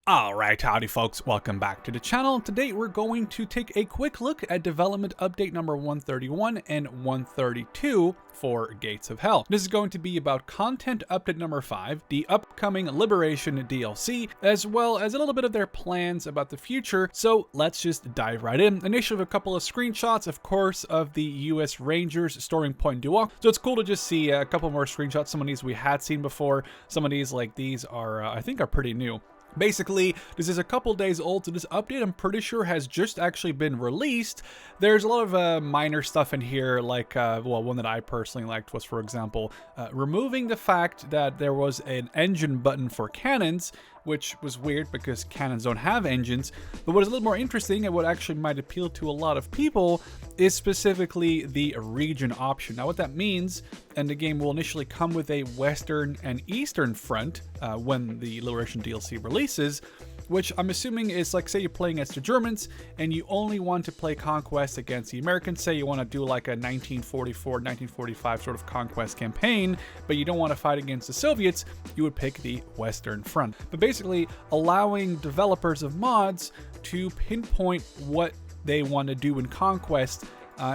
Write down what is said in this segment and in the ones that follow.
Alright, howdy folks, welcome back to the channel. Today we're going to take a quick look at development update number 131 and 132 for Gates of Hell. This is going to be about content update number 5, the upcoming Liberation DLC, as well as a little bit of their plans about the future. So let's just dive right in. Initially, a couple of screenshots, of course, of the US Rangers storing Point Duoc. So it's cool to just see a couple more screenshots. Some of these we had seen before. Some of these like these are, I think, are pretty new. Basically, this is a couple days old, so this update I'm pretty sure has just actually been released. There's a lot of minor stuff in here, like, well, one that I personally liked was, for example, removing the fact that there was an engine button for cannons, which was weird because cannons don't have engines. But what is a little more interesting and what actually might appeal to a lot of people is specifically the region option. Now what that means, and the game will initially come with a Western and Eastern front when the Liberation DLC releases, which I'm assuming is like, say you're playing against the Germans and you only want to play conquest against the Americans. Say you want to do like a 1944, 1945 sort of conquest campaign, but you don't want to fight against the Soviets, you would pick the Western Front. But basically allowing developers of mods to pinpoint what they want to do in conquest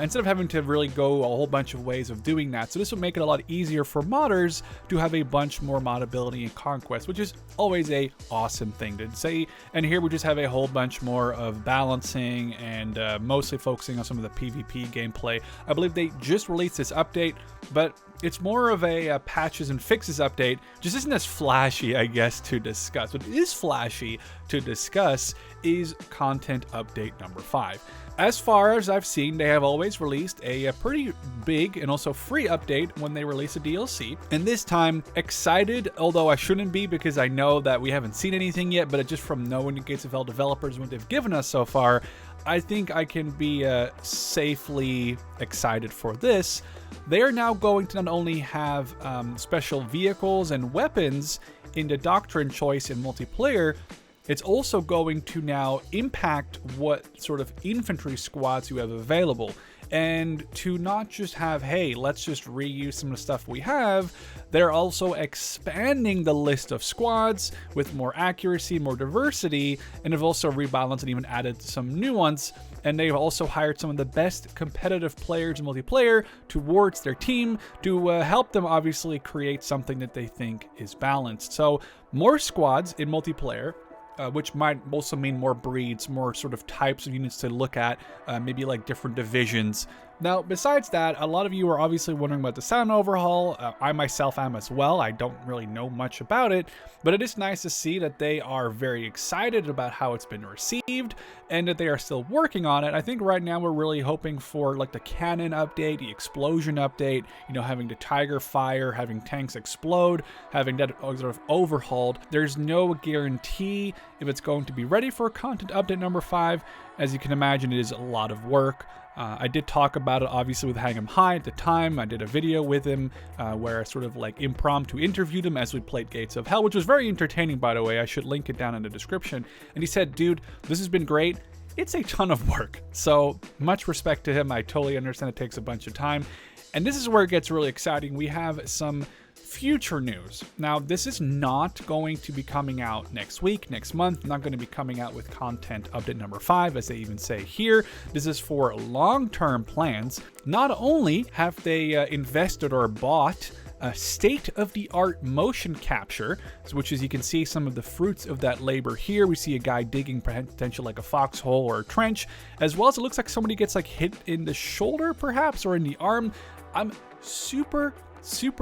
instead of having to really go a whole bunch of ways of doing that. So this would make it a lot easier for modders to have a bunch more modability in Conquest, which is always a awesome thing to say. And here we just have a whole bunch more of balancing and mostly focusing on some of the PvP gameplay. I believe they just released this update, but it's more of a patches and fixes update. Just isn't as flashy, I guess, to discuss. What is flashy to discuss is content update number 5. As far as I've seen, they have always released a pretty big and also free update when they release a DLC. And this time, excited, although I shouldn't be because I know that we haven't seen anything yet, but just from knowing the Gates of Hell developers and what they've given us so far, I think I can be safely excited for this. They are now going to not only have special vehicles and weapons in the doctrine choice in multiplayer, it's also going to now impact what sort of infantry squads you have available. And to not just have, hey, let's just reuse some of the stuff we have, they're also expanding the list of squads with more accuracy, more diversity, and have also rebalanced and even added some nuance. And they've also hired some of the best competitive players in multiplayer towards their team to help them obviously create something that they think is balanced. So more squads in multiplayer, which might also mean more breeds, more sort of types of units to look at, maybe like different divisions. Now, besides that, a lot of you are obviously wondering about the sound overhaul. I myself am as well. I don't really know much about it, but it is nice to see that they are very excited about how it's been received and that they are still working on it. I think right now we're really hoping for like the cannon update, the explosion update, you know, having the Tiger fire, having tanks explode, having that sort of overhauled. There's no guarantee if it's going to be ready for content update number 5. As you can imagine, it is a lot of work. I did talk about it obviously with Hang 'em High at the time. I did a video with him where I sort of like impromptu interviewed him as we played Gates of Hell, which was very entertaining, by the way. I should link it down in the description. And he said, dude, this has been great. It's a ton of work. So much respect to him. I totally understand it takes a bunch of time. And this is where it gets really exciting. We have some future news. Now, this is not going to be coming out next week, next month, not going to be coming out with content update number 5, as they even say here. This is for long-term plans. Not only have they invested or bought a state-of-the-art motion capture, which is, you can see some of the fruits of that labor here. We see a guy digging potentially like a foxhole or a trench, as well as it looks like somebody gets like hit in the shoulder perhaps, or in the arm. I'm super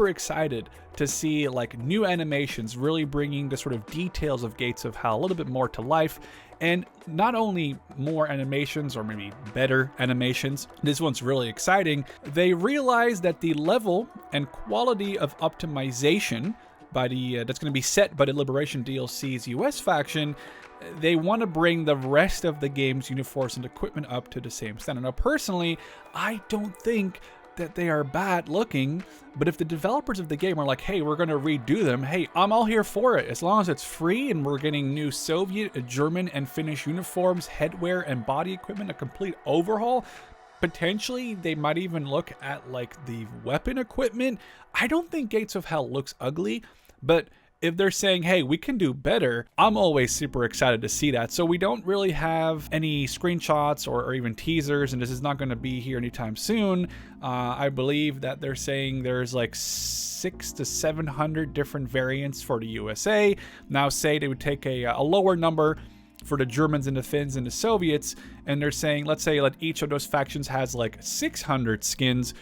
excited to see like new animations really bringing the sort of details of Gates of Hell a little bit more to life. And not only more animations, or maybe better animations, this one's really exciting. They realize that the level and quality of optimization by the that's going to be set by the Liberation DLC's US faction, they want to bring the rest of the game's uniforms and equipment up to the same standard. Now, personally, I don't think that they are bad looking, but if the developers of the game are like, hey, we're going to redo them, hey, I'm all here for it. As long as it's free and we're getting new Soviet, German, and Finnish uniforms, headwear, and body equipment, a complete overhaul. Potentially, they might even look at like the weapon equipment. I don't think Gates of Hell looks ugly, but if they're saying, hey, we can do better, I'm always super excited to see that. So we don't really have any screenshots or even teasers, and this is not going to be here anytime soon. I believe that they're saying there's like 600 to 700 different variants for the USA. Now say they would take a lower number for the Germans and the Finns and the Soviets, and they're saying, let's say that each of those factions has like 600 skins.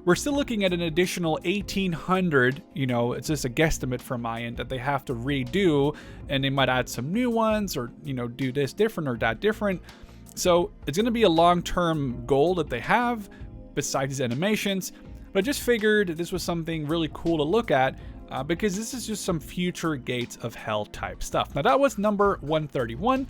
We're still looking at an additional 1,800, you know, it's just a guesstimate from my end that they have to redo, and they might add some new ones or, you know, do this different or that different. So it's going to be a long-term goal that they have besides these animations, but I just figured this was something really cool to look at because this is just some future Gates of Hell type stuff. Now that was number 131.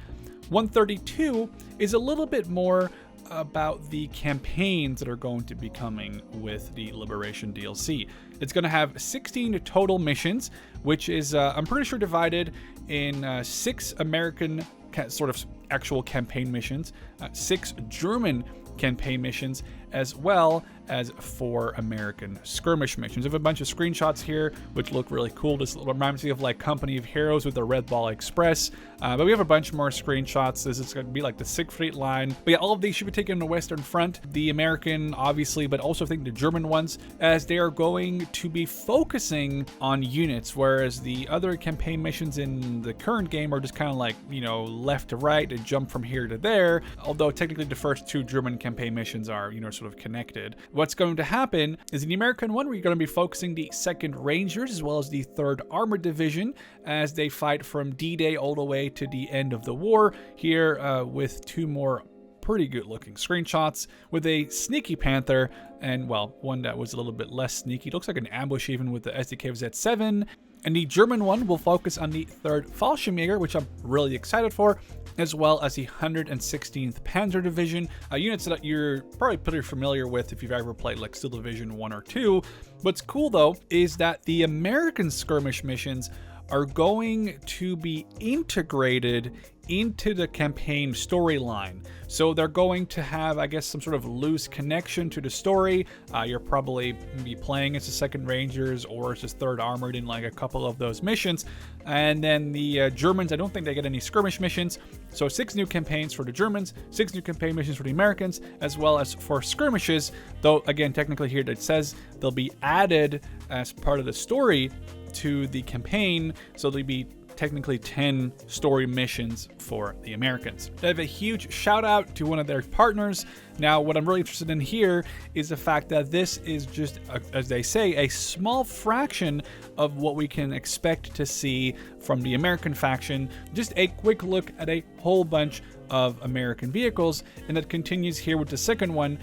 132 is a little bit more about the campaigns that are going to be coming with the Liberation DLC. It's going to have 16 total missions, which is, I'm pretty sure, divided in 6 American sort of actual campaign missions, 6 German campaign missions, as well as 4 American skirmish missions. I have a bunch of screenshots here which look really cool. This reminds me of like Company of Heroes with the Red Ball Express, but we have a bunch more screenshots. This is going to be like the Siegfried line. But yeah, all of these should be taken in the Western Front, the American obviously, but also I think the German ones, as they are going to be focusing on units, whereas the other campaign missions in the current game are just kind of like, you know, left to right and jump from here to there, although technically the first 2 German campaign missions are, you know, sort of connected. What's going to happen is in the American one, we're going to be focusing the 2nd Rangers as well as the 3rd Armored Division as they fight from D-Day all the way to the end of the war, here with 2 more pretty good looking screenshots with a sneaky Panther and, well, one that was a little bit less sneaky. It looks like an ambush even with the SDK Z7. And the German one will focus on the 3rd Fallschirmjäger, which I'm really excited for, as well as the 116th Panzer Division, units that you're probably pretty familiar with if you've ever played like Steel Division 1 or 2. What's cool though is that the American skirmish missions are going to be integrated into the campaign storyline. So they're going to have, I guess, some sort of loose connection to the story. You're probably be playing as the 2nd Rangers or as the 3rd Armored in like a couple of those missions. And then the Germans, I don't think they get any skirmish missions. So 6 new campaigns for the Germans, 6 new campaign missions for the Americans, as well as 4 skirmishes. Though, again, technically here it says they'll be added as part of the story to the campaign. So they'll be technically 10 story missions for the Americans. They have a huge shout out to one of their partners. Now, what I'm really interested in here is the fact that this is just, as they say, a small fraction of what we can expect to see from the American faction. Just a quick look at a whole bunch of American vehicles, and that continues here with the 2nd one.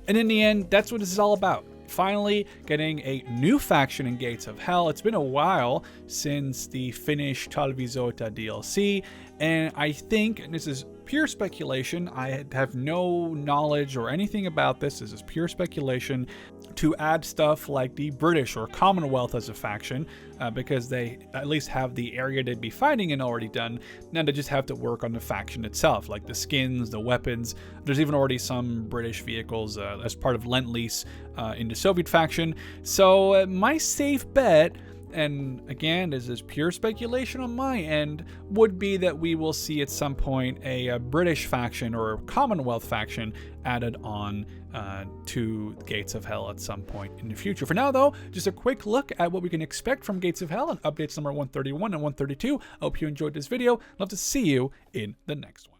And in the end, that's what this is all about. Finally getting a new faction in Gates of Hell. It's been a while since the Finnish Talvisota DLC, and I think, and this is pure speculation, I have no knowledge or anything about this is pure speculation, to add stuff like the British or Commonwealth as a faction, because they at least have the area they'd be fighting in already done. Now they just have to work on the faction itself, like the skins, the weapons. There's even already some British vehicles as part of Lend-Lease in the Soviet faction. So my safe bet, and again, this is pure speculation on my end, would be that we will see at some point a British faction or a Commonwealth faction added on to Gates of Hell at some point in the future. For now, though, just a quick look at what we can expect from Gates of Hell and updates number 131 and 132. I hope you enjoyed this video. Love to see you in the next one.